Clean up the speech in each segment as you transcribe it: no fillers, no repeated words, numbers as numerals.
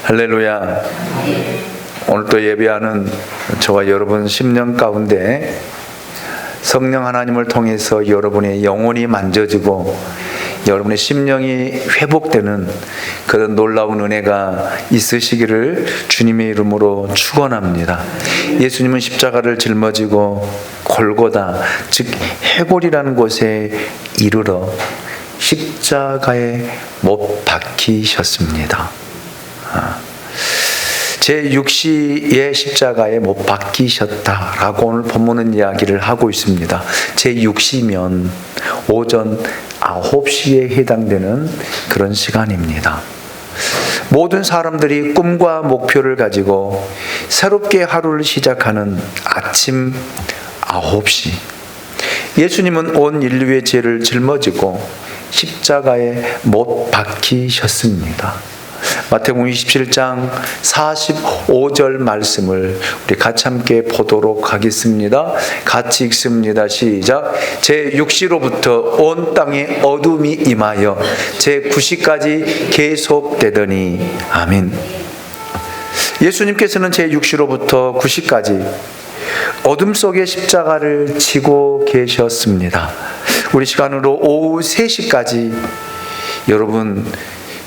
할렐루야. 오늘 또 예배하는 저와 여러분 심령 가운데 성령 하나님을 통해서 여러분의 영혼이 만져지고 여러분의 심령이 회복되는 그런 놀라운 은혜가 있으시기를 주님의 이름으로 축원합니다. 예수님은 십자가를 짊어지고 골고다 즉 해골이라는 곳에 이르러 십자가에 못 박히셨습니다. 제6시의 십자가에 못 박히셨다라고 오늘 본문은 이야기를 하고 있습니다. 제6시면 오전 9시에 해당되는 그런 시간입니다. 모든 사람들이 꿈과 목표를 가지고 새롭게 하루를 시작하는 아침 9시, 예수님은 온 인류의 죄를 짊어지고 십자가에 못 박히셨습니다. 마태복음 27장 45절 말씀을 우리 같이 함께 보도록 하겠습니다. 같이 읽습니다. 시작. 제6시로부터 온 땅에 어둠이 임하여 제9시까지 계속되더니 아멘. 예수님께서는 제6시로부터 9시까지 어둠 속에 십자가를 지고 계셨습니다. 우리 시간으로 오후 3시까지 여러분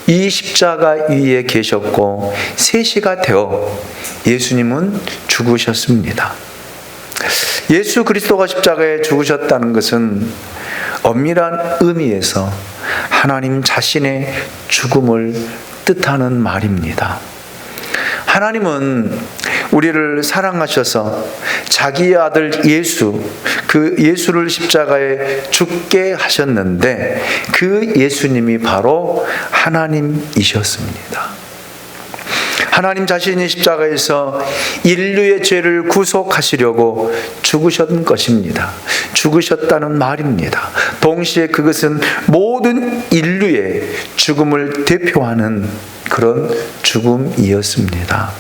이 십자가 위에 계셨고 3시가 되어 예수님은 죽으셨습니다. 예수 그리스도가 십자가에 죽으셨다는 것은 엄밀한 의미에서 하나님 자신의 죽음을 뜻하는 말입니다. 하나님은 우리를 사랑하셔서 자기의 아들 그 예수를 십자가에 죽게 하셨는데 그 예수님이 바로 하나님이셨습니다. 하나님 자신이 십자가에서 인류의 죄를 구속하시려고 죽으셨던 것입니다. 죽으셨다는 말입니다. 동시에 그것은 모든 인류의 죽음을 대표하는 그런 죽음이었습니다.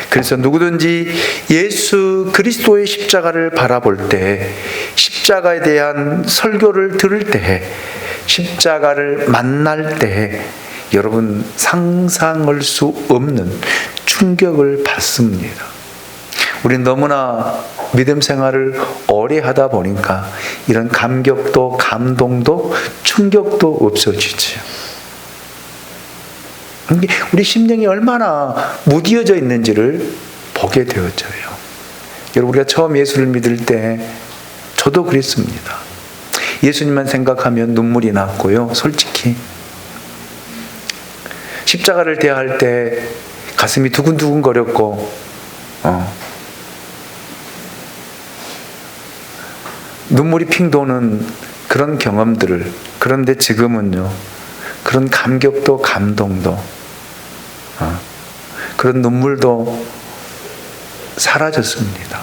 그래서 누구든지 예수 그리스도의 십자가를 바라볼 때, 십자가에 대한 설교를 들을 때, 십자가를 만날 때 여러분 상상할 수 없는 충격을 받습니다. 우린 너무나 믿음 생활을 오래 하다 보니까 이런 감격도 감동도 충격도 없어지죠. 우리 심령이 얼마나 무디어져 있는지를 보게 되어져요. 여러분, 우리가 처음 예수를 믿을 때 저도 그랬습니다. 예수님만 생각하면 눈물이 났고요. 솔직히 십자가를 대할 때 가슴이 두근두근 거렸고 눈물이 핑 도는 그런 경험들을, 그런데 지금은요, 그런 감격도 감동도 그런 눈물도 사라졌습니다.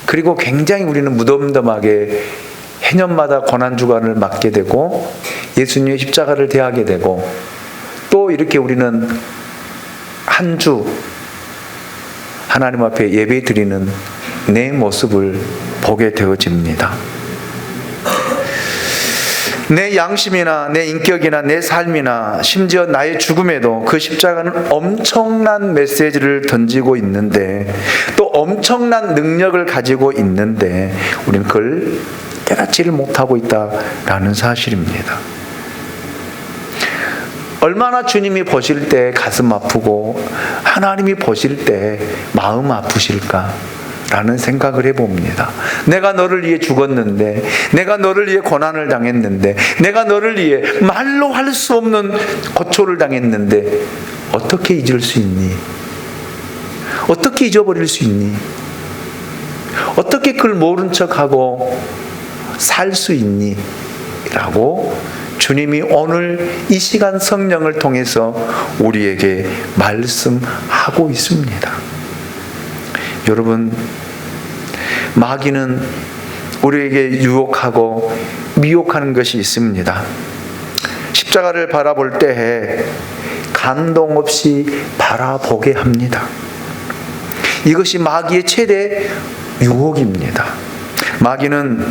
그리고 굉장히 우리는 무덤덤하게 해년마다 고난주간을 맞게 되고 예수님의 십자가를 대하게 되고 또 이렇게 우리는 한 주 하나님 앞에 예배 드리는 내 모습을 보게 되어집니다. 내 양심이나 내 인격이나 내 삶이나 심지어 나의 죽음에도 그 십자가는 엄청난 메시지를 던지고 있는데 또 엄청난 능력을 가지고 있는데 우리는 그걸 깨닫지를 못하고 있다라는 사실입니다. 얼마나 주님이 보실 때 가슴 아프고 하나님이 보실 때 마음 아프실까? 라는 생각을 해봅니다. 내가 너를 위해 죽었는데, 내가 너를 위해 고난을 당했는데, 내가 너를 위해 말로 할 수 없는 고초를 당했는데 어떻게 잊을 수 있니? 어떻게 잊어버릴 수 있니? 어떻게 그걸 모른 척하고 살 수 있니? 라고 주님이 오늘 이 시간 성령을 통해서 우리에게 말씀하고 있습니다. 여러분, 마귀는 우리에게 유혹하고 미혹하는 것이 있습니다. 십자가를 바라볼 때에 감동 없이 바라보게 합니다. 이것이 마귀의 최대 유혹입니다. 마귀는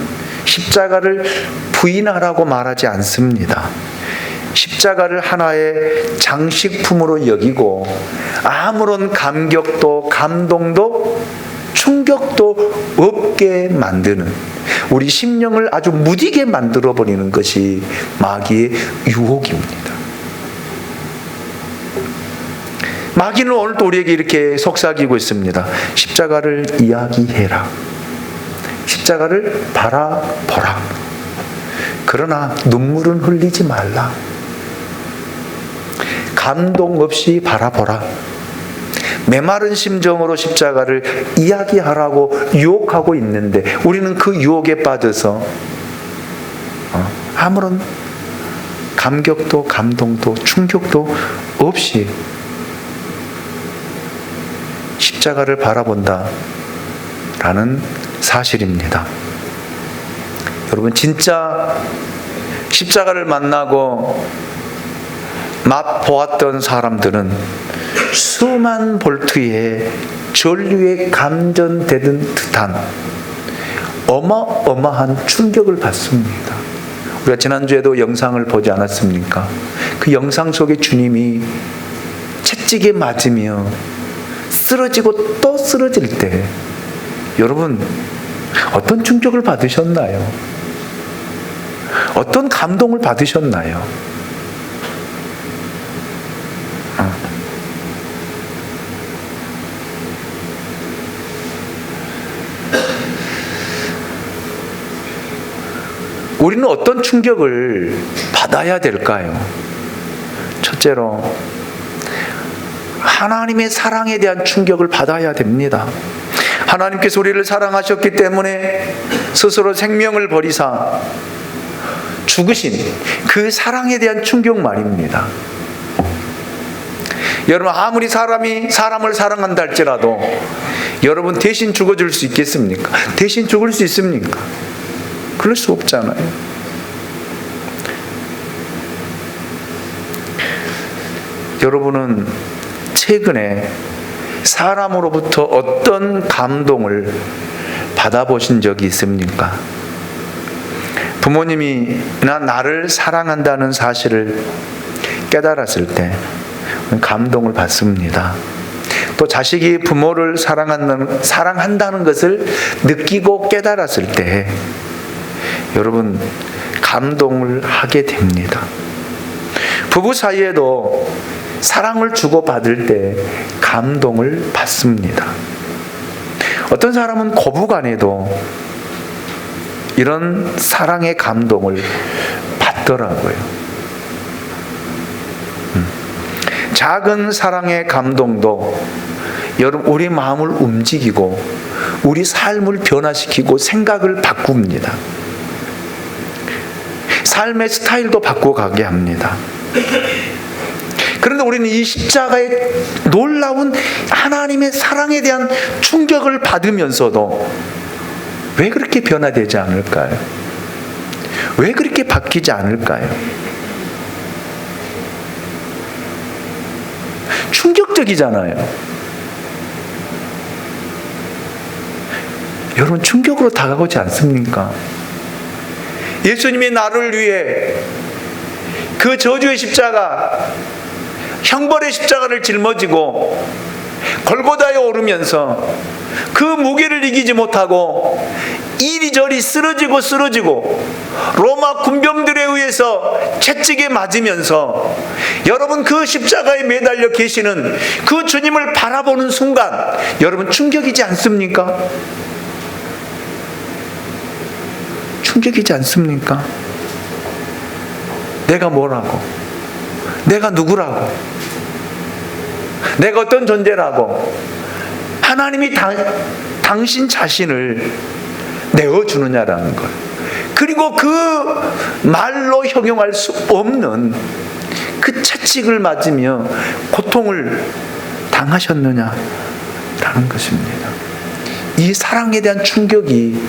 십자가를 부인하라고 말하지 않습니다. 십자가를 하나의 장식품으로 여기고 아무런 감격도 감동도 충격도 없게 만드는, 우리 심령을 아주 무디게 만들어버리는 것이 마귀의 유혹입니다. 마귀는 오늘도 우리에게 이렇게 속삭이고 있습니다. 십자가를 이야기해라. 십자가를 바라보라. 그러나 눈물은 흘리지 말라. 감동 없이 바라보라. 메마른 심정으로 십자가를 이야기하라고 유혹하고 있는데 우리는 그 유혹에 빠져서 아무런 감격도 감동도 충격도 없이 십자가를 바라본다 라는 사실입니다. 여러분, 진짜 십자가를 만나고 맛보았던 사람들은 수만 볼트의 전류에 감전되는 듯한 어마어마한 충격을 받습니다. 우리가 지난주에도 영상을 보지 않았습니까? 그 영상 속에 주님이 채찍에 맞으며 쓰러지고 또 쓰러질 때 여러분 어떤 충격을 받으셨나요? 어떤 감동을 받으셨나요? 우리는 어떤 충격을 받아야 될까요? 첫째로 하나님의 사랑에 대한 충격을 받아야 됩니다. 하나님께서 우리를 사랑하셨기 때문에 스스로 생명을 버리사 죽으신 그 사랑에 대한 충격 말입니다. 여러분, 아무리 사람이 사람을 사랑한다 할지라도 여러분 대신 죽어줄 수 있겠습니까? 대신 죽을 수 있습니까? 그럴 수 없잖아요. 여러분은 최근에 사람으로부터 어떤 감동을 받아보신 적이 있습니까? 부모님이나 나를 사랑한다는 사실을 깨달았을 때 감동을 받습니다. 또 자식이 부모를 사랑한다는 것을 느끼고 깨달았을 때 여러분 감동을 하게 됩니다. 부부 사이에도 사랑을 주고받을 때 감동을 받습니다. 어떤 사람은 고부간에도 이런 사랑의 감동을 받더라고요. 작은 사랑의 감동도 여러분 우리 마음을 움직이고 우리 삶을 변화시키고 생각을 바꿉니다. 삶의 스타일도 바꿔가게 합니다. 그런데 우리는 이 십자가의 놀라운 하나님의 사랑에 대한 충격을 받으면서도 왜 그렇게 변화되지 않을까요? 왜 그렇게 바뀌지 않을까요? 충격적이잖아요. 여러분 충격으로 다가오지 않습니까? 예수님이 나를 위해 그 저주의 십자가, 형벌의 십자가를 짊어지고 골고다에 오르면서 그 무게를 이기지 못하고 이리저리 쓰러지고 로마 군병들에 의해서 채찍에 맞으면서 여러분 그 십자가에 매달려 계시는 그 주님을 바라보는 순간 여러분 충격이지 않습니까? 충격이지 않습니까? 내가 뭐라고? 내가 누구라고? 내가 어떤 존재라고? 하나님이 당신 자신을 내어주느냐라는 것. 그리고 그 말로 형용할 수 없는 그 채찍을 맞으며 고통을 당하셨느냐라는 것입니다. 이 사랑에 대한 충격이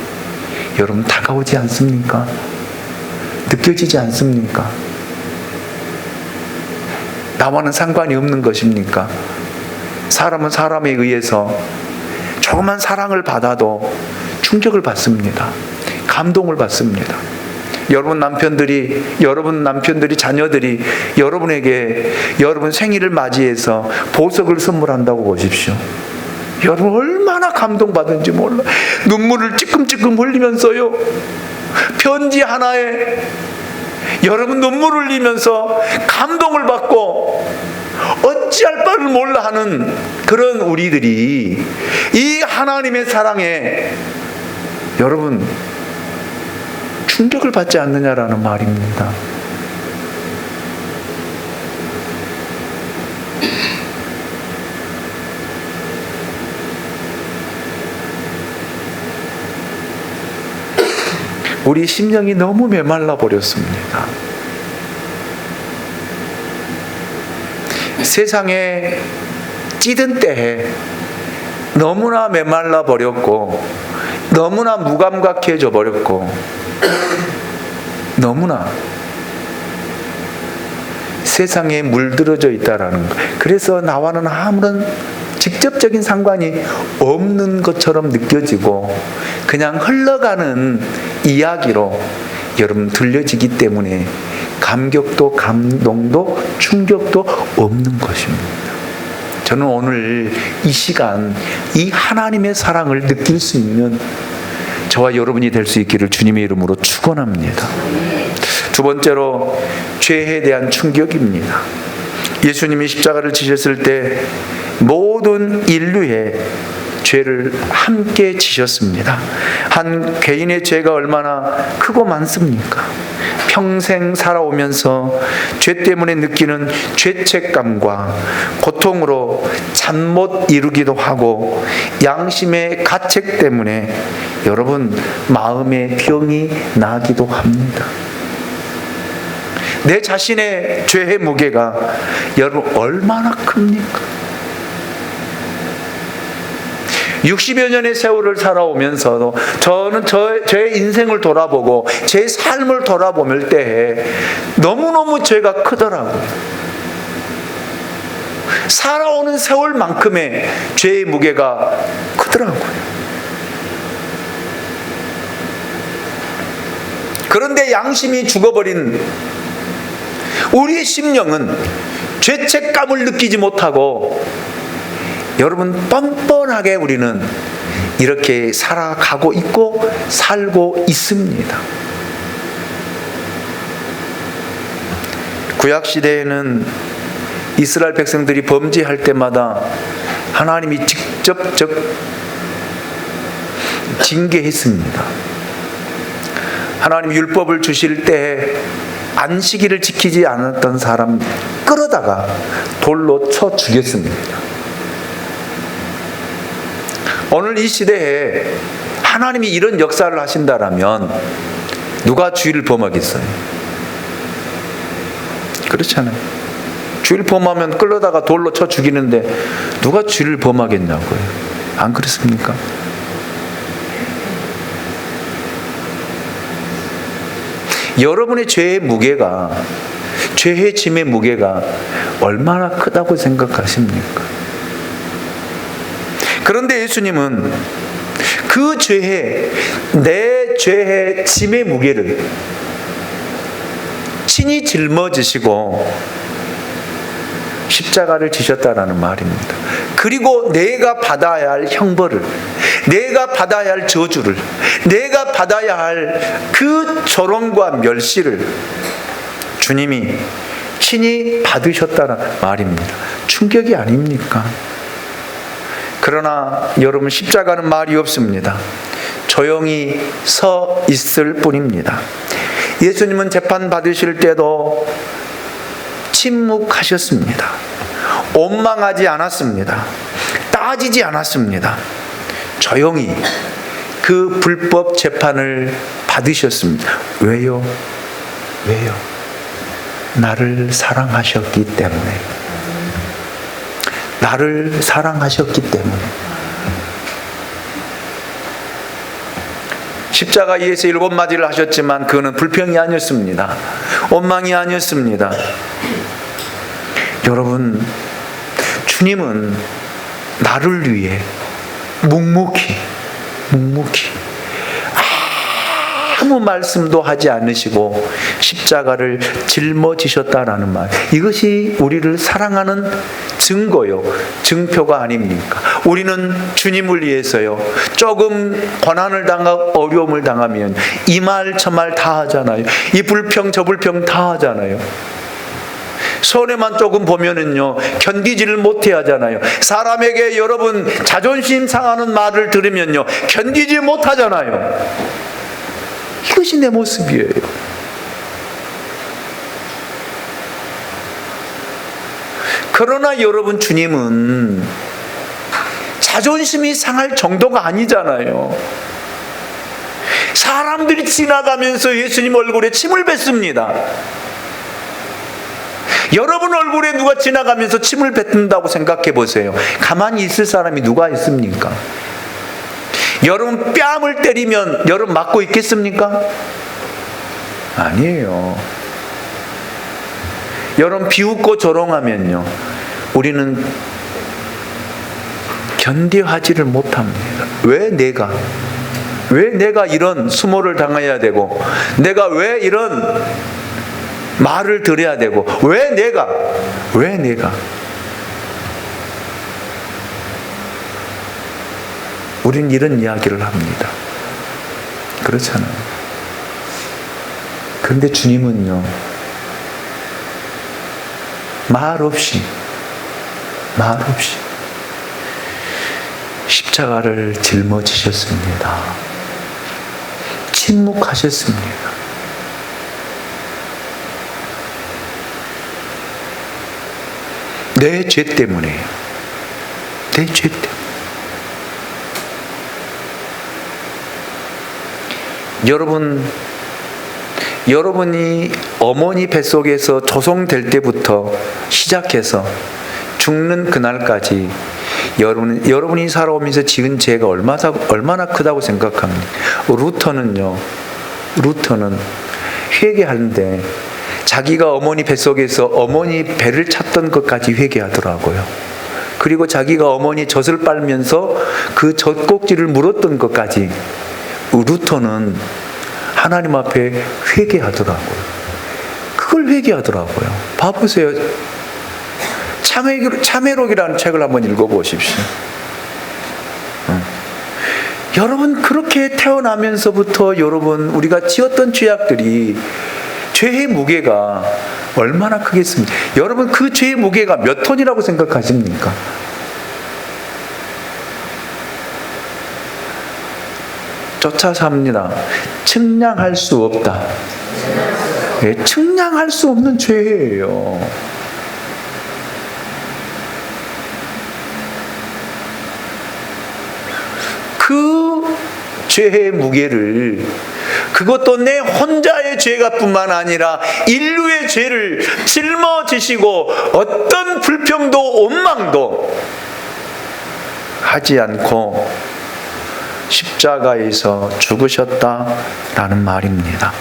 여러분 다가오지 않습니까? 느껴지지 않습니까? 나와는 상관이 없는 것입니까? 사람은 사람에 의해서 조그만 사랑을 받아도 충격을 받습니다. 감동을 받습니다. 여러분 남편들이 자녀들이 여러분에게 여러분 생일을 맞이해서 보석을 선물한다고 보십시오. 여러분 얼마나 감동받은지 몰라. 눈물을 찔끔찔끔 흘리면서요, 편지 하나에 여러분 눈물 흘리면서 감동을 받고 어찌할 바를 몰라 하는 그런 우리들이 이 하나님의 사랑에 여러분 충격을 받지 않느냐라는 말입니다. 우리 심령이 너무 메말라 버렸습니다. 세상에 찌든 때에 너무나 메말라 버렸고, 너무나 무감각해져 버렸고, 너무나 세상에 물들어져 있다라는 것. 그래서 나와는 아무런 직접적인 상관이 없는 것처럼 느껴지고 그냥 흘러가는 이야기로 여러분 들려지기 때문에 감격도 감동도 충격도 없는 것입니다. 저는 오늘 이 시간 이 하나님의 사랑을 느낄 수 있는 저와 여러분이 될 수 있기를 주님의 이름으로 축원합니다. 두 번째로 죄에 대한 충격입니다. 예수님이 십자가를 지셨을 때 모든 인류의 죄를 함께 지셨습니다. 한 개인의 죄가 얼마나 크고 많습니까? 평생 살아오면서 죄 때문에 느끼는 죄책감과 고통으로 잠 못 이루기도 하고 양심의 가책 때문에 여러분 마음의 병이 나기도 합니다. 내 자신의 죄의 무게가 여러분 얼마나 큽니까? 60여 년의 세월을 살아오면서도 저는 저의 인생을 돌아보고 제 삶을 돌아보면 때에 너무너무 죄가 크더라고요. 살아오는 세월만큼의 죄의 무게가 크더라고요. 그런데 양심이 죽어버린 우리의 심령은 죄책감을 느끼지 못하고 여러분 뻔뻔하게 우리는 이렇게 살아가고 있고 살고 있습니다. 구약시대에는 이스라엘 백성들이 범죄할 때마다 하나님이 직접적 징계했습니다. 하나님 율법을 주실 때 안식일을 지키지 않았던 사람 끌어다가 돌로 쳐 죽였습니다. 오늘 이 시대에 하나님이 이런 역사를 하신다라면 누가 주의를 범하겠어요? 그렇잖아요. 주의를 범하면 끌려다가 돌로 쳐 죽이는데 누가 주의를 범하겠냐고요. 안 그렇습니까? 여러분의 죄의 무게가, 죄의 짐의 무게가 얼마나 크다고 생각하십니까? 그런데 예수님은 그 죄의, 내 죄의 짐의 무게를 친히 짊어지시고 십자가를 지셨다라는 말입니다. 그리고 내가 받아야 할 형벌을, 내가 받아야 할 저주를, 내가 받아야 할 그 조롱과 멸시를 주님이 친히 받으셨다는 말입니다. 충격이 아닙니까? 그러나 여러분, 십자가는 말이 없습니다. 조용히 서 있을 뿐입니다. 예수님은 재판 받으실 때도 침묵하셨습니다. 원망하지 않았습니다. 따지지 않았습니다. 조용히 그 불법 재판을 받으셨습니다. 왜요? 왜요? 나를 사랑하셨기 때문에. 나를 사랑하셨기 때문에. 십자가 위에서 7마디를 하셨지만 그거는 불평이 아니었습니다. 원망이 아니었습니다. 여러분, 주님은 나를 위해 묵묵히 아무 말씀도 하지 않으시고 십자가를 짊어지셨다라는 말, 이것이 우리를 사랑하는 증거요, 증표가 아닙니까? 우리는 주님을 위해서요, 조금 고난을 당하고 어려움을 당하면 이 말 저 말 다 하잖아요. 이 불평 저 불평 다 하잖아요. 손해만 조금 보면은요, 견디지를 못해 하잖아요. 사람에게 여러분 자존심 상하는 말을 들으면요, 견디지 못하잖아요. 이것이 내 모습이에요. 그러나 여러분, 주님은 자존심이 상할 정도가 아니잖아요. 사람들이 지나가면서 예수님 얼굴에 침을 뱉습니다. 여러분 얼굴에 누가 지나가면서 침을 뱉는다고 생각해 보세요. 가만히 있을 사람이 누가 있습니까? 여러분 뺨을 때리면 여러분 맞고 있겠습니까? 아니에요. 여러분 비웃고 조롱하면요, 우리는 견뎌하지를 못합니다. 왜 내가 이런 수모를 당해야 되고, 내가 왜 이런 말을 들어야 되고, 왜 내가 우린 이런 이야기를 합니다. 그렇잖아요. 그런데 주님은요, 말 없이 십자가를 짊어지셨습니다. 침묵하셨습니다. 내 죄 때문에요. 내 죄 때문에. 여러분이 어머니 뱃속에서 조성될 때부터 시작해서 죽는 그날까지 여러분이 살아오면서 지은 죄가 얼마나 크다고 생각합니까? 루터는 회개하는데 자기가 어머니 뱃속에서 어머니 배를 찾던 것까지 회개하더라고요. 그리고 자기가 어머니 젖을 빨면서 그 젖꼭지를 물었던 것까지 루터는 하나님 앞에 회개하더라고요. 그걸 회개하더라고요. 봐보세요. 참회록이라는 책을 한번 읽어보십시오. 여러분, 그렇게 태어나면서부터 여러분 우리가 지었던 죄악들이, 죄의 무게가 얼마나 크겠습니까? 여러분, 그 죄의 무게가 몇 톤이라고 생각하십니까? 쫓아 삽니다. 측량할 수 없다. 네, 측량할 수 없는 죄예요. 그 죄의 무게를, 그것도 내 혼자의 죄가 뿐만 아니라 인류의 죄를 짊어지시고 어떤 불평도 원망도 하지 않고 십자가에서 죽으셨다라는 말입니다.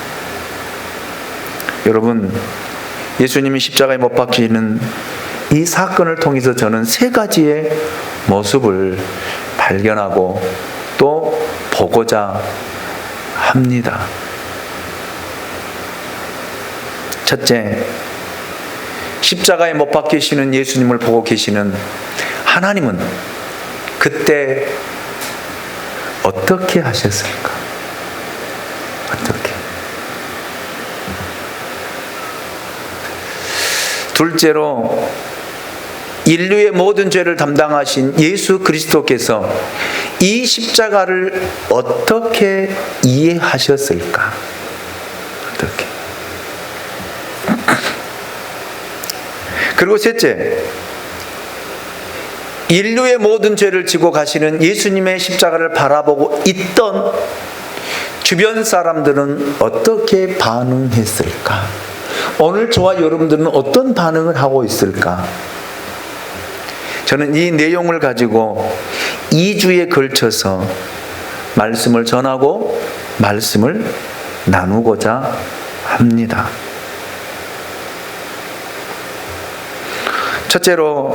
여러분, 예수님이 십자가에 못 박히는 이 사건을 통해서 저는 세 가지의 모습을 발견하고 또 보고자 합니다. 첫째, 십자가에 못 박히시는 예수님을 보고 계시는 하나님은 그때 어떻게 하셨을까? 어떻게? 둘째로, 인류의 모든 죄를 담당하신 예수 그리스도께서 이 십자가를 어떻게 이해하셨을까? 어떻게? 그리고 셋째, 인류의 모든 죄를 지고 가시는 예수님의 십자가를 바라보고 있던 주변 사람들은 어떻게 반응했을까? 오늘 저와 여러분들은 어떤 반응을 하고 있을까? 저는 이 내용을 가지고 2주에 걸쳐서 말씀을 전하고 말씀을 나누고자 합니다.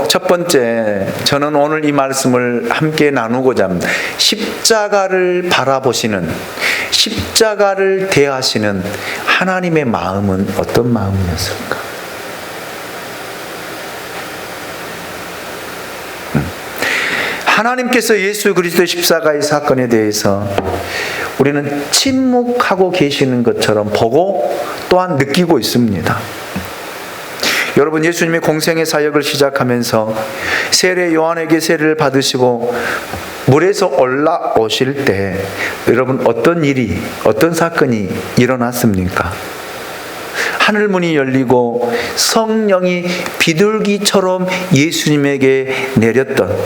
첫 번째, 저는 오늘 이 말씀을 함께 나누고자 합니다. 십자가를 바라보시는, 십자가를 대하시는 하나님의 마음은 어떤 마음이었을까? 하나님께서 예수 그리스도의 십자가의 사건에 대해서 우리는 침묵하고 계시는 것처럼 보고 또한 느끼고 있습니다. 여러분, 예수님이 공생의 사역을 시작하면서 세례 요한에게 세례를 받으시고 물에서 올라오실 때 여러분 어떤 사건이 일어났습니까? 하늘문이 열리고 성령이 비둘기처럼 예수님에게 내렸던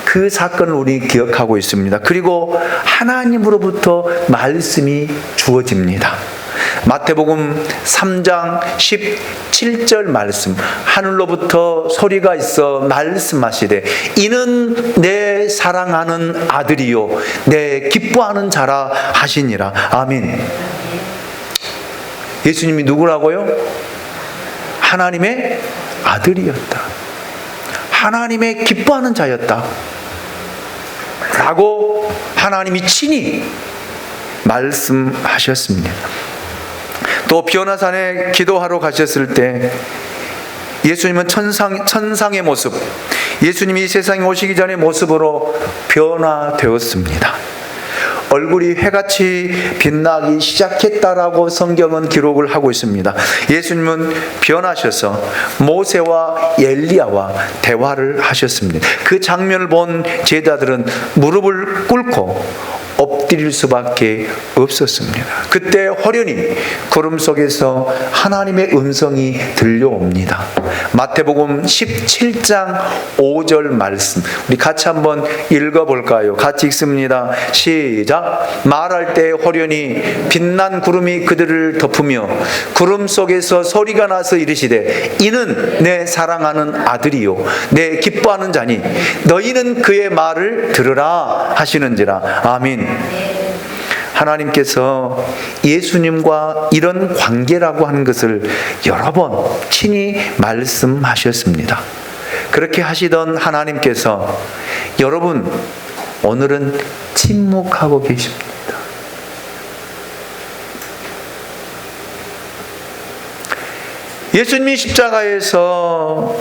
그 사건을 우리 기억하고 있습니다. 그리고 하나님으로부터 말씀이 주어집니다. 마태복음 3장 17절 말씀, 하늘로부터 소리가 있어 말씀하시되 이는 내 사랑하는 아들이요 내 기뻐하는 자라 하시니라. 아멘. 예수님이 누구라고요? 하나님의 아들이었다. 하나님의 기뻐하는 자였다 라고 하나님이 친히 말씀하셨습니다. 또 변화산에 기도하러 가셨을 때 예수님은 천상의 모습, 예수님이 이 세상에 오시기 전의 모습으로 변화되었습니다. 얼굴이 회같이 빛나기 시작했다라고 성경은 기록을 하고 있습니다. 예수님은 변하셔서 모세와 엘리야와 대화를 하셨습니다. 그 장면을 본 제자들은 무릎을 꿇고 엎드릴 수밖에 없었습니다. 그때 호련히 구름 속에서 하나님의 음성이 들려옵니다. 마태복음 17장 5절 말씀, 우리 같이 한번 읽어볼까요? 같이 읽습니다. 시작. 말할 때 호련히 빛난 구름이 그들을 덮으며 구름 속에서 소리가 나서 이르시되 이는 내 사랑하는 아들이요 내 기뻐하는 자니 너희는 그의 말을 들으라 하시는지라. 아멘. 하나님께서 예수님과 이런 관계라고 하는 것을 여러 번 친히 말씀하셨습니다. 그렇게 하시던 하나님께서 여러분 오늘은 침묵하고 계십니다. 예수님이 십자가에서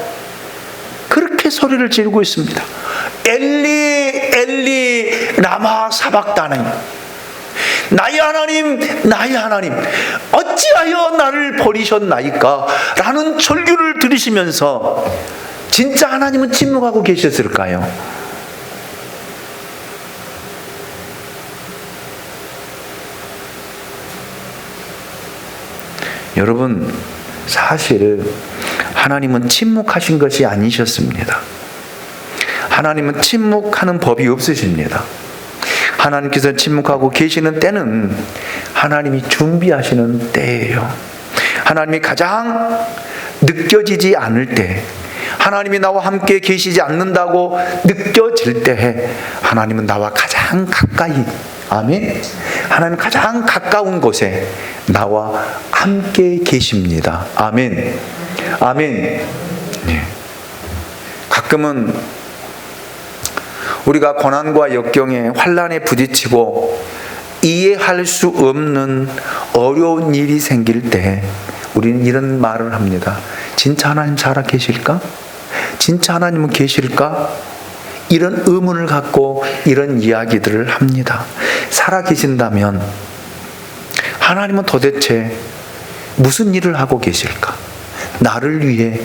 그렇게 소리를 지르고 있습니다. 엘리 엘리 라마 사박다니, 나의 하나님 나의 하나님 어찌하여 나를 버리셨나이까 라는 절규를 들으시면서 진짜 하나님은 침묵하고 계셨을까요? 여러분, 사실 하나님은 침묵하신 것이 아니셨습니다. 하나님은 침묵하는 법이 없으십니다. 하나님께서 침묵하고 계시는 때는 하나님이 준비하시는 때예요. 하나님이 가장 느껴지지 않을 때, 하나님이 나와 함께 계시지 않는다고 느껴질 때 하나님은 나와 가장 가까이, 아멘, 하나님 가장 가까운 곳에 나와 함께 계십니다. 아멘. 아멘. 네. 가끔은 우리가 고난과 역경에 환난에 부딪히고 이해할 수 없는 어려운 일이 생길 때 우리는 이런 말을 합니다. 진짜 하나님 살아 계실까? 진짜 하나님은 계실까? 이런 의문을 갖고 이런 이야기들을 합니다. 살아 계신다면 하나님은 도대체 무슨 일을 하고 계실까? 나를 위해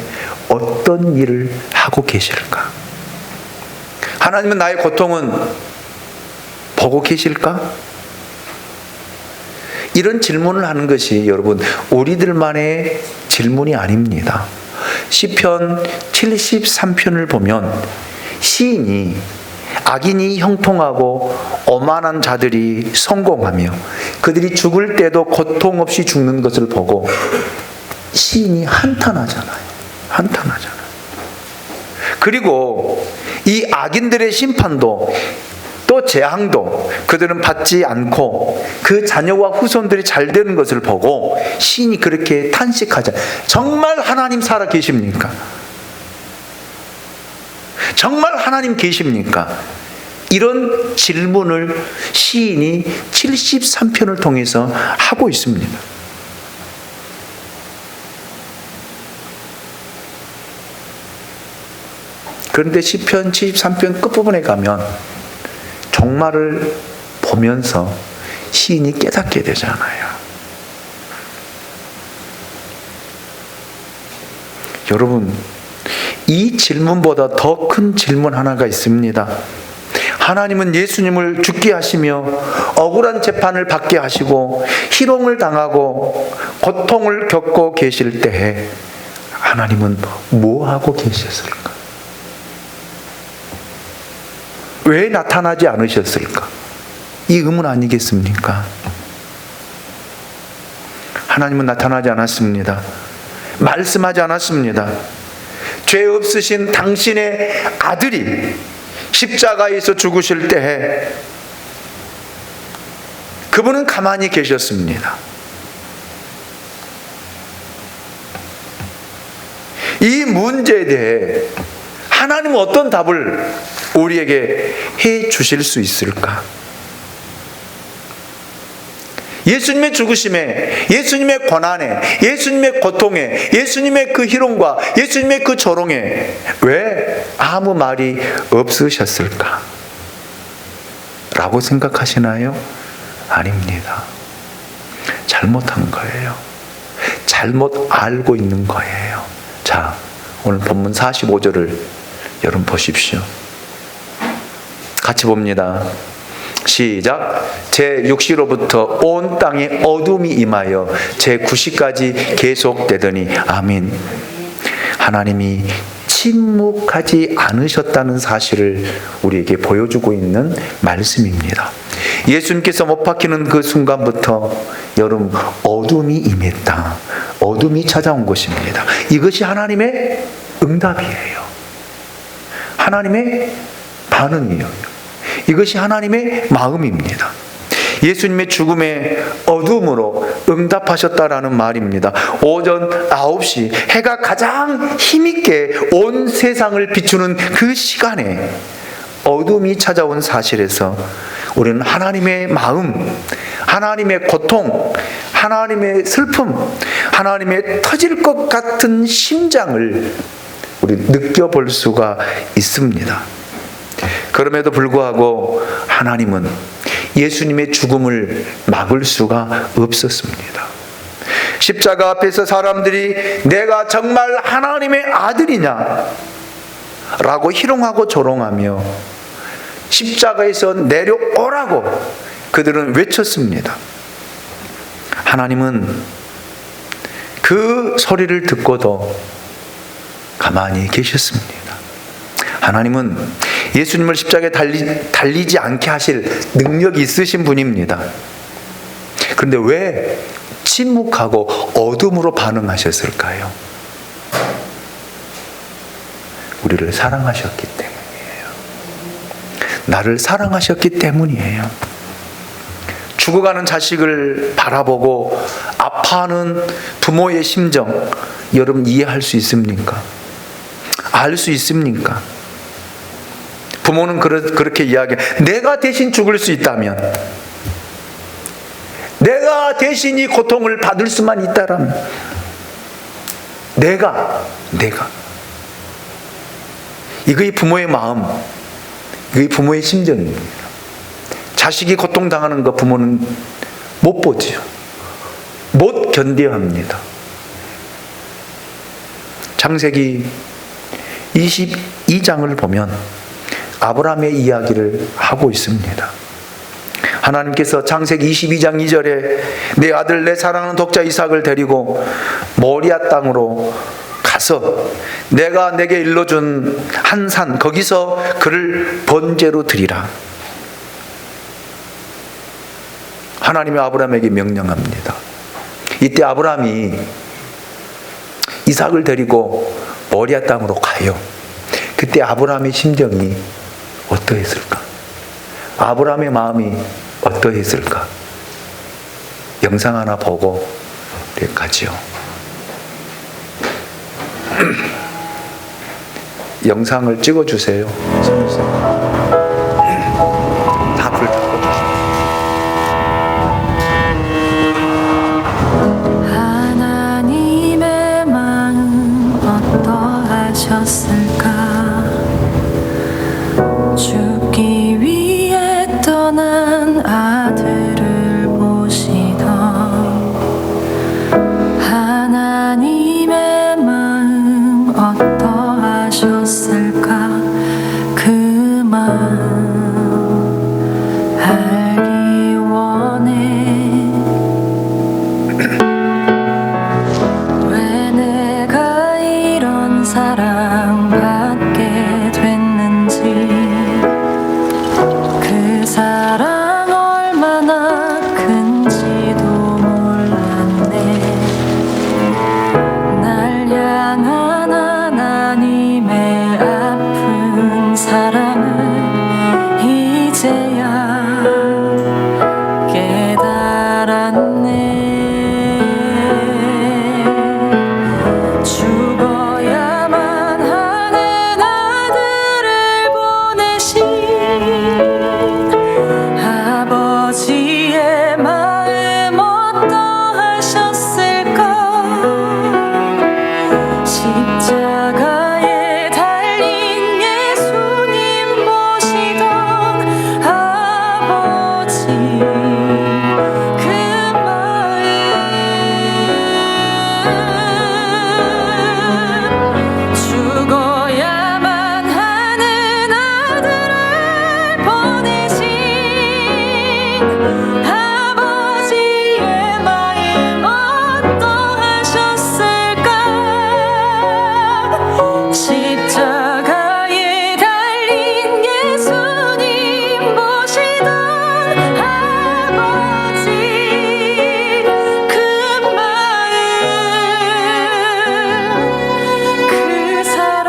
어떤 일을 하고 계실까? 하나님은 나의 고통은 보고 계실까? 이런 질문을 하는 것이 여러분 우리들만의 질문이 아닙니다. 시편 73편을 보면 시인이 악인이 형통하고 오만한 자들이 성공하며 그들이 죽을 때도 고통 없이 죽는 것을 보고 시인이 한탄하잖아요. 한탄하잖아요. 그리고 이 악인들의 심판도 또 재앙도 그들은 받지 않고 그 자녀와 후손들이 잘 되는 것을 보고 시인이 그렇게 탄식하잖아요. 정말 하나님 살아 계십니까? 정말 하나님 계십니까? 이런 질문을 시인이 73편을 통해서 하고 있습니다. 그런데 시편 73편 끝부분에 가면 종말을 보면서 시인이 깨닫게 되잖아요. 여러분, 이 질문보다 더 큰 질문 하나가 있습니다. 하나님은 예수님을 죽게 하시며 억울한 재판을 받게 하시고 희롱을 당하고 고통을 겪고 계실 때에 하나님은 뭐 하고 계셨을까? 왜 나타나지 않으셨을까? 이 의문 아니겠습니까? 하나님은 나타나지 않았습니다. 말씀하지 않았습니다. 죄 없으신 당신의 아들이 십자가에서 죽으실 때에 그분은 가만히 계셨습니다. 이 문제에 대해 하나님은 어떤 답을 우리에게 해 주실 수 있을까? 예수님의 죽으심에, 예수님의 고난에, 예수님의 고통에, 예수님의 그 희롱과 예수님의 그 조롱에 왜 아무 말이 없으셨을까? 라고 생각하시나요? 아닙니다. 잘못한 거예요. 잘못 알고 있는 거예요. 자, 오늘 본문 45절을 여러분 보십시오. 같이 봅니다. 시작. 제 6시로부터 온 땅에 어둠이 임하여 제 9시까지 계속되더니 아멘. 하나님이 침묵하지 않으셨다는 사실을 우리에게 보여주고 있는 말씀입니다. 예수님께서 못 박히는 그 순간부터 여러분 어둠이 임했다. 어둠이 찾아온 것입니다. 이것이 하나님의 응답이에요. 하나님의 반응이에요. 이것이 하나님의 마음입니다. 예수님의 죽음에 어둠으로 응답하셨다라는 말입니다. 오전 9시 해가 가장 힘있게 온 세상을 비추는 그 시간에 어둠이 찾아온 사실에서 우리는 하나님의 마음, 하나님의 고통, 하나님의 슬픔, 하나님의 터질 것 같은 심장을 우리 느껴볼 수가 있습니다. 그럼에도 불구하고 하나님은 예수님의 죽음을 막을 수가 없었습니다. 십자가 앞에서 사람들이 내가 정말 하나님의 아들이냐? 라고 희롱하고 조롱하며 십자가에서 내려오라고 그들은 외쳤습니다. 하나님은 그 소리를 듣고도 가만히 계셨습니다. 하나님은 예수님을 십자가에 달리지 않게 하실 능력이 있으신 분입니다. 그런데 왜 침묵하고 어둠으로 반응하셨을까요? 우리를 사랑하셨기 때문이에요. 나를 사랑하셨기 때문이에요. 죽어가는 자식을 바라보고 아파하는 부모의 심정, 여러분 이해할 수 있습니까? 알 수 있습니까? 부모는 그렇게 이야기해요. 내가 대신 죽을 수 있다면, 내가 대신 이 고통을 받을 수만 있다라면, 내가 이거의 부모의 마음, 이거의 부모의 심정입니다. 자식이 고통당하는 거 부모는 못 보지요. 못 견뎌합니다. 창세기 22장을 보면 아브라함의 이야기를 하고 있습니다. 하나님께서 창세기 22장 2절에 내 아들 내 사랑하는 독자 이삭을 데리고 모리아 땅으로 가서 내가 내게 일러준 한 산 거기서 그를 번제로 드리라. 하나님이 아브라함에게 명령합니다. 이때 아브라함이 이삭을 데리고 모리아 땅으로 가요. 그때 아브라함의 심정이 어떠했을까? 아브라함의 마음이 어떠했을까? 영상 하나 보고 가지요. 영상을 찍어주세요. 있을까? 그 마음 알기 원해. 왜 내가 이런 사랑받게 됐는지, 그 사랑 얼마나 큰지도 몰랐네. 날 향한 하나님의 아픈 사랑을 이제야 깨달았네. 죽어야만 하는 아들을 보내신 아버지의 마음 어떠하셨을까? 십자가에 달린 예수님 모시던 아버지 그 마음. 죽어야만 하는 아들을 보내신 아버지의 마음 어떠하셨을까? 십자가에 달린 예수님 모시던 아버지 그 마음, 그 사랑.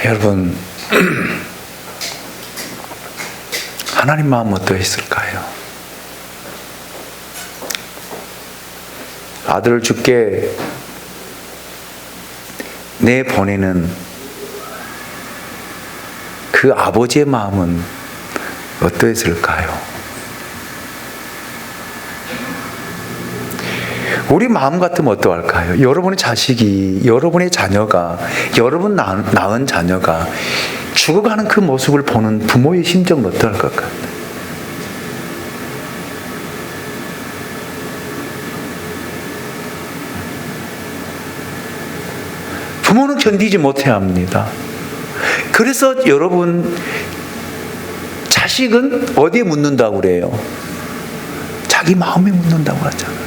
여러분, 하나님 마음 어떠했을까요? 아들을 주께 내보내는 그 아버지의 마음은 어떠했을까요? 우리 마음 같으면 어떠할까요? 여러분의 자식이, 여러분의 자녀가, 여러분 낳은 자녀가 죽어가는 그 모습을 보는 부모의 심정은 어떨 것 같아요? 부모는 견디지 못해야 합니다. 그래서 여러분, 자식은 어디에 묻는다고 그래요? 자기 마음에 묻는다고 하잖아요.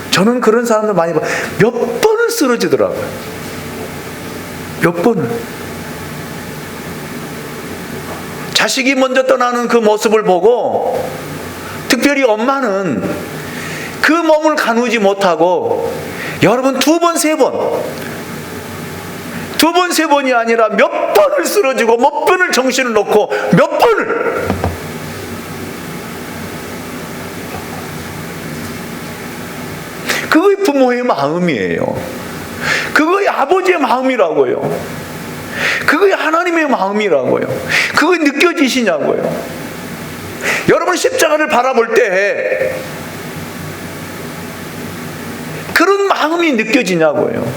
저는 그런 사람들 많이 봐. 몇 번을 쓰러지더라고요. 몇 번을. 자식이 먼저 떠나는 그 모습을 보고, 특별히 엄마는 그 몸을 가누지 못하고, 여러분 두 번, 세 번, 두 번, 세 번이 아니라 몇 번을 쓰러지고, 몇 번을 정신을 놓고, 몇 번을. 그거의 부모의 마음이에요. 그거의 아버지의 마음이라고요. 그거의 하나님의 마음이라고요. 그거 느껴지시냐고요. 여러분 십자가를 바라볼 때 그런 마음이 느껴지냐고요.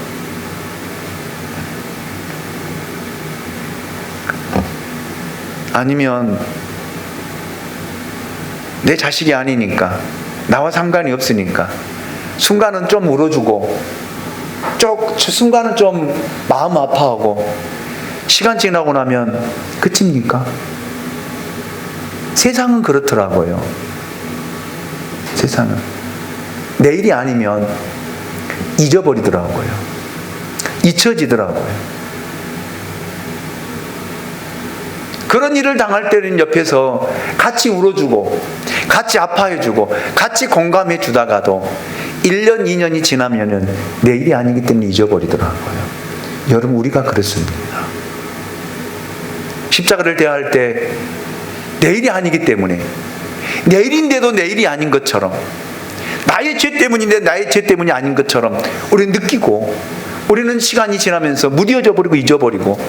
아니면 내 자식이 아니니까, 나와 상관이 없으니까 순간은 좀 울어주고, 순간은 좀 마음 아파하고, 시간 지나고 나면 끝입니까? 세상은 그렇더라고요. 세상은 내일이 아니면 잊어버리더라고요. 잊혀지더라고요. 그런 일을 당할 때는 옆에서 같이 울어주고, 같이 아파해주고, 같이 공감해 주다가도 1년, 2년이 지나면은 내일이 아니기 때문에 잊어버리더라고요. 여러분, 우리가 그렇습니다. 십자가를 대할 때 내일이 아니기 때문에, 내일인데도 내일이 아닌 것처럼, 나의 죄 때문인데 나의 죄 때문이 아닌 것처럼 우리는 느끼고, 우리는 시간이 지나면서 무뎌져 버리고 잊어버리고,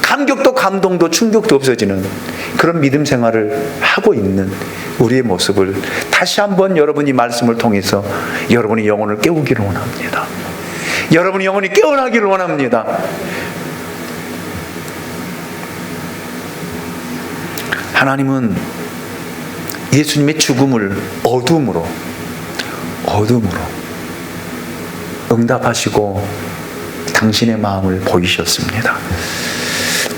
감격도 감동도 충격도 없어지는 그런 믿음 생활을 하고 있는 우리의 모습을 다시 한번 여러분이 말씀을 통해서 여러분의 영혼을 깨우기를 원합니다. 여러분의 영혼이 깨어나기를 원합니다. 하나님은 예수님의 죽음을 어둠으로 응답하시고 당신의 마음을 보이셨습니다.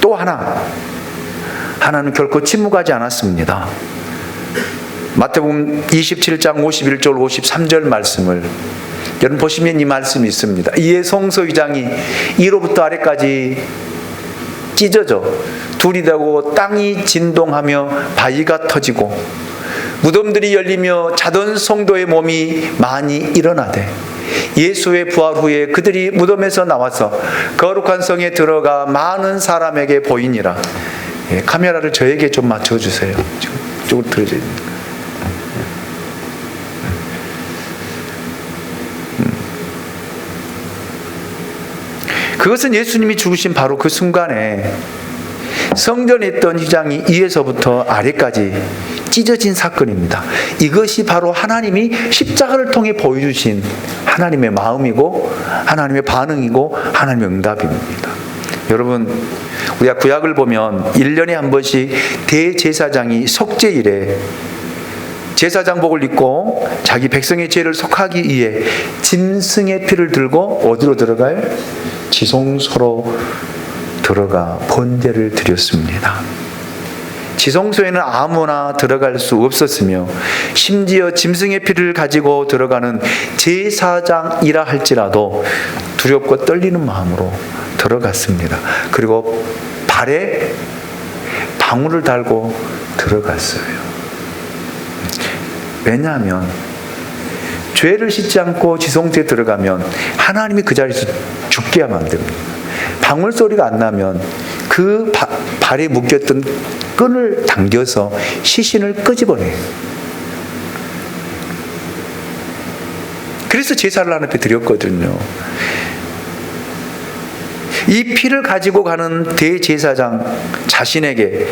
또 하나는 결코 침묵하지 않았습니다. 마태복음 27장 51절 53절 말씀을 여러분 보시면 이 말씀이 있습니다. 이에 성소 휘장이 위로부터 아래까지 찢어져 둘이 되고 땅이 진동하며 바위가 터지고 무덤들이 열리며 자던 성도의 몸이 많이 일어나되 예수의 부활 후에 그들이 무덤에서 나와서 거룩한 성에 들어가 많은 사람에게 보이니라. 예, 카메라를 저에게 좀 맞춰주세요. 지금 이쪽으로 들어져 있는. 그것은 예수님이 죽으신 바로 그 순간에 성전에 있던 휘장이 위에서부터 아래까지 찢어진 사건입니다. 이것이 바로 하나님이 십자가를 통해 보여주신 하나님의 마음이고 하나님의 반응이고 하나님의 응답입니다. 여러분, 우리가 구약을 보면 1년에 한 번씩 대제사장이 속죄일에 제사장복을 입고 자기 백성의 죄를 속하기 위해 짐승의 피를 들고 어디로 들어가요? 지성소로 들어가 번제를 드렸습니다. 지성소에는 아무나 들어갈 수 없었으며 심지어 짐승의 피를 가지고 들어가는 제사장이라 할지라도 두렵고 떨리는 마음으로 들어갔습니다. 그리고 발에 방울을 달고 들어갔어요. 왜냐하면 죄를 씻지 않고 지성소에 들어가면 하나님이 그 자리에서 죽게 하면 안 됩니다. 방울 소리가 안 나면 그 발에 묶였던 끈을 당겨서 시신을 끄집어내요. 그래서 제사를 하나님 앞에 드렸거든요. 이 피를 가지고 가는 대제사장 자신에게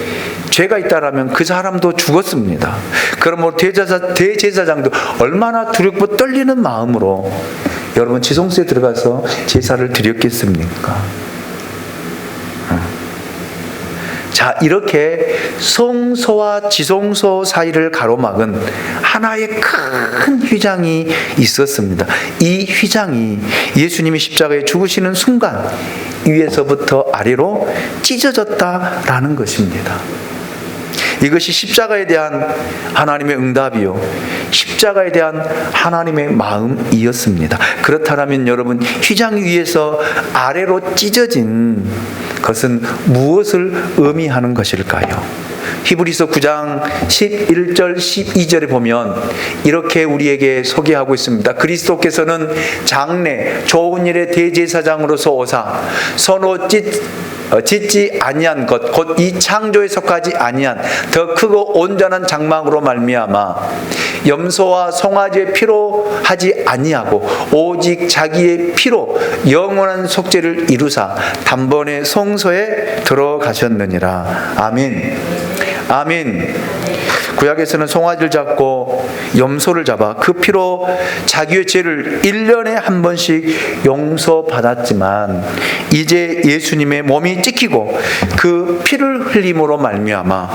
죄가 있다라면 그 사람도 죽었습니다. 그럼 대제사장도 얼마나 두렵고 떨리는 마음으로 여러분 지성소에 들어가서 제사를 드렸겠습니까? 자, 이렇게 성소와 지성소 사이를 가로막은 하나의 큰 휘장이 있었습니다. 이 휘장이 예수님이 십자가에 죽으시는 순간 위에서부터 아래로 찢어졌다라는 것입니다. 이것이 십자가에 대한 하나님의 응답이요, 십자가에 대한 하나님의 마음이었습니다. 그렇다면 여러분, 휘장 위에서 아래로 찢어진 것은 무엇을 의미하는 것일까요? 히브리서 9장 11절 12절에 보면 이렇게 우리에게 소개하고 있습니다. 그리스도께서는 장래 좋은 일의 대제사장으로서 오사 서로 짓지 아니한 것 곧 이 창조에 속하지 아니한 더 크고 온전한 장막으로 말미암아 염소와 송아지의 피로 하지 아니하고 오직 자기의 피로 영원한 속죄를 이루사 단번에 성소에 들어가셨느니라. 아멘. 아멘. 구약에서는 송아지를 잡고 염소를 잡아 그 피로 자기의 죄를 1년에 한 번씩 용서받았지만 이제 예수님의 몸이 찢기고 그 피를 흘림으로 말미암아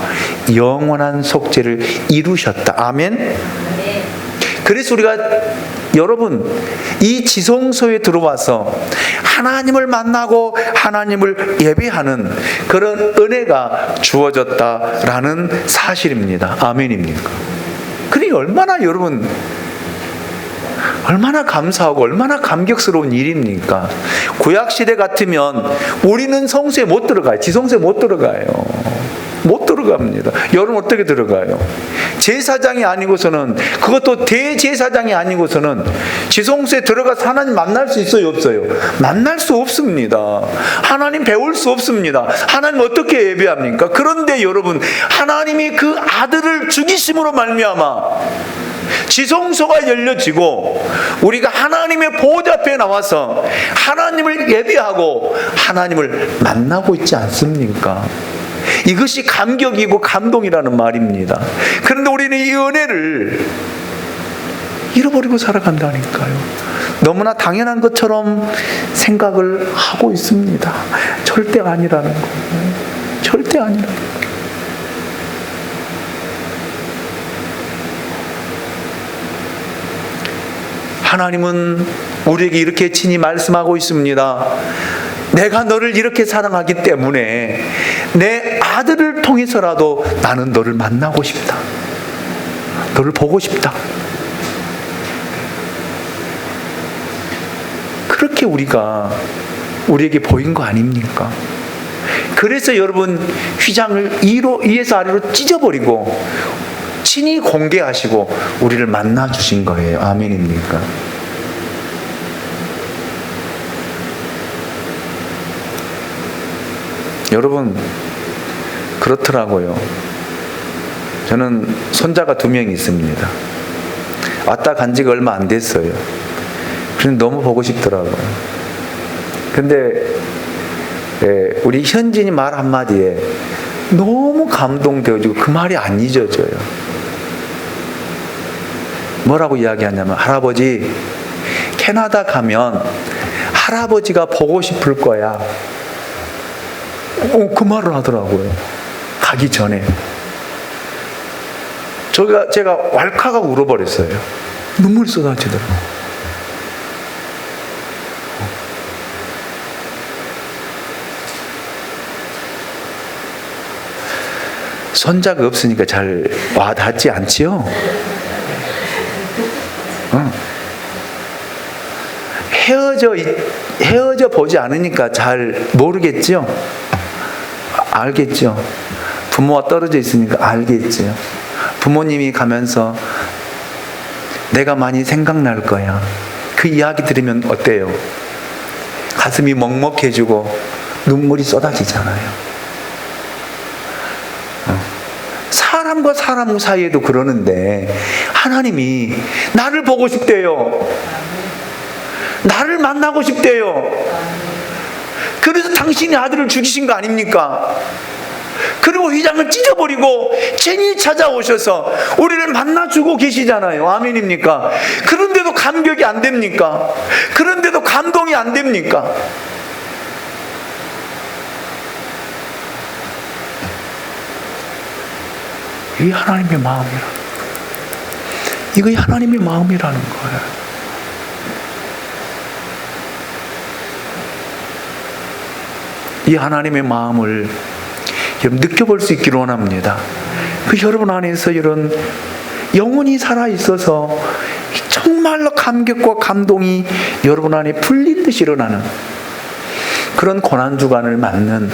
영원한 속죄를 이루셨다. 아멘. 그래서 우리가 여러분 이 지성소에 들어와서 하나님을 만나고 하나님을 예배하는 그런 은혜가 주어졌다라는 사실입니다. 아멘입니까? 그러니 얼마나 여러분 얼마나 감사하고 얼마나 감격스러운 일입니까? 구약시대 같으면 우리는 성소에 못 들어가요. 지성소에 못 들어가요. 못 들어갑니다. 여러분 어떻게 들어가요? 제사장이 아니고서는, 그것도 대제사장이 아니고서는 지성소에 들어가서 하나님 만날 수 있어요, 없어요? 만날 수 없습니다. 하나님 배울 수 없습니다. 하나님 어떻게 예배합니까? 그런데 여러분, 하나님이 그 아들을 죽이심으로 말미암아 지성소가 열려지고 우리가 하나님의 보좌 앞에 나와서 하나님을 예배하고 하나님을 만나고 있지 않습니까? 이것이 감격이고 감동이라는 말입니다. 그런데 우리는 이 은혜를 잃어버리고 살아간다니까요. 너무나 당연한 것처럼 생각을 하고 있습니다. 절대 아니라는 거예요. 절대 아니라는 거예요. 하나님은 우리에게 이렇게 친히 말씀하고 있습니다. 내가 너를 이렇게 사랑하기 때문에 내 아들을 통해서라도 나는 너를 만나고 싶다. 너를 보고 싶다. 그렇게 우리에게 보인 거 아닙니까? 그래서 여러분 휘장을 위에서 아래로 찢어버리고 친히 공개하시고 우리를 만나 주신 거예요. 아멘입니까? 여러분 그렇더라고요. 저는 손자가 2명 있습니다. 왔다 간 지가 얼마 안 됐어요. 그런데 너무 보고 싶더라고요. 근데 우리 현진이 말 한마디에 너무 감동되어지고 그 말이 안 잊어져요. 뭐라고 이야기하냐면, 할아버지 캐나다 가면 할아버지가 보고 싶을 거야. 그 말을 하더라고요. 가기 전에. 제가 왈칵하고 울어버렸어요. 눈물이 쏟아지더라고요. 손자가 없으니까 잘 와닿지 않지요? 헤어져 보지 않으니까 잘 모르겠죠? 알겠죠? 부모와 떨어져 있으니까 알겠죠? 부모님이 가면서 내가 많이 생각날 거야. 그 이야기 들으면 어때요? 가슴이 먹먹해지고 눈물이 쏟아지잖아요. 사람과 사람 사이에도 그러는데 하나님이 나를 보고 싶대요. 나를 만나고 싶대요. 그래서 당신이 아들을 죽이신 거 아닙니까? 그리고 휘장을 찢어버리고 친히 찾아오셔서 우리를 만나주고 계시잖아요. 아멘입니까? 그런데도 감격이 안 됩니까? 그런데도 감동이 안 됩니까? 이게 하나님의 마음이라는 거예요. 이게 하나님의 마음이라는 거예요. 이 하나님의 마음을 여러분 느껴볼 수 있기를 원합니다. 그 여러분 안에서 이런 영혼이 살아있어서 정말로 감격과 감동이 여러분 안에 풀린 듯이 일어나는 그런 고난주간을 맞는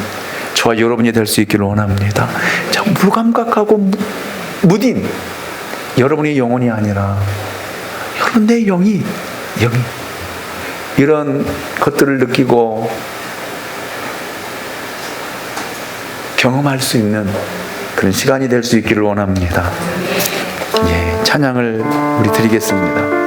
저와 여러분이 될 수 있기를 원합니다. 자, 무감각하고 무딘 여러분의 영혼이 아니라 여러분 내 영이 이런 것들을 느끼고 경험할 수 있는 그런 시간이 될 수 있기를 원합니다. 예, 찬양을 우리 드리겠습니다.